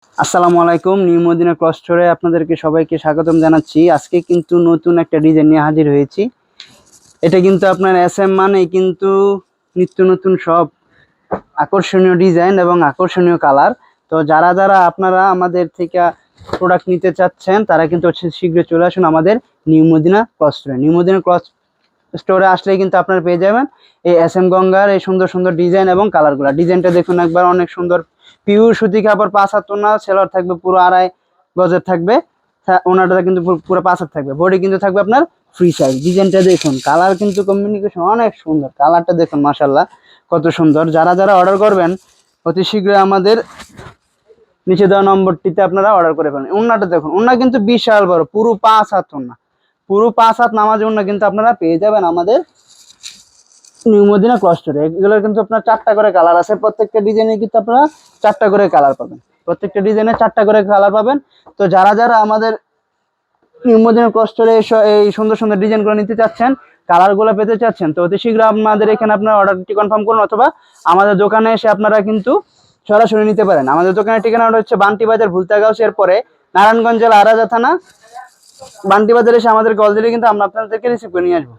আসসালামু আলাইকুম। New Medina cloth স্টোরে আপনাদেরকে সবাইকে স্বাগতম জানাচ্ছি। আজকে কিন্তু নতুন একটা ডিজাইন নিয়ে হাজির হয়েছি। এটা কিন্তু আপনার এসএম মানে কিন্তু নিত্য নতুন সব আকর্ষণীয় ডিজাইন এবং আকর্ষণীয় কালার। তো যারা যারা আপনারা আমাদের থেকে প্রোডাক্ট নিতে চাচ্ছেন তারা কিন্তু শীঘ্রই চলে আসুন আমাদের নিউ মদিনা ক্লথ স্টোরে। নিউ মদিনা ক্লথ স্টোরে আসলেই কিন্তু আপনারা পেয়ে যাবেন এই এসএম গঙ্গার এই সুন্দর সুন্দর ডিজাইন এবং কালারগুলো। ডিজাইনটা দেখুন একবার, অনেক সুন্দর পিওর সুতি কাপড়, 5 হাত ওড়না, সেলোয়ার থাকবে পুরো 2.5 গজের থাকবে, ওনাটা কিন্তু পুরো 5 হাত থাকবে, বডি কিন্তু থাকবে আপনার ফ্রি সাইজ। ডিজাইনটা দেখুন, কালার কিন্তু কমিউনিকেশন অনেক সুন্দর, কালারটা দেখুন মাশাআল্লাহ কত সুন্দর। যারা যারা অর্ডার করবেন অতি শীঘ্রই আমাদের নিচে দেওয়া নম্বরটিতে আপনারা অর্ডার করে ফেলেন। ওড়নাটা দেখুন, ওড়না কিন্তু বিশাল বড়, পুরো 5 হাত ওড়না, পুরো 5 হাত নামাজ ওড়না কিন্তু আপনারা পেয়ে যাবেন আমাদের নিউ মদিনা ক্লথ স্টোরে। এগুলোর কিন্তু আপনার 4টা করে কালার আছে, প্রত্যেকটা ডিজাইনে কিন্তু আপনারা 4টা করে কালার পাবেন, প্রত্যেকটা ডিজাইনে 4টা করে কালার পাবেন। তো যারা যারা আমাদের নিউ মদিনা ক্লথ স্টোরে এই সুন্দর সুন্দর ডিজাইনগুলো নিতে চাচ্ছেন, কালারগুলো পেতে চাচ্ছেন, তো অতি শীঘ্র আমাদের এখানে আপনার অর্ডারটি কনফার্ম করুন, অথবা আমাদের দোকানে এসে আপনারা কিন্তু সরাসরি নিতে পারেন। আমাদের দোকানের ঠিকানাটা হচ্ছে বান্টি বাজার, ভুলতাগাঁও পরে নারায়ণগঞ্জ জেলা আরাজা থানা। বান্টি বাজারে এসে আমাদের কল দিলে কিন্তু আমরা আপনাদেরকে রিসিভ করে নিয়ে আসবো।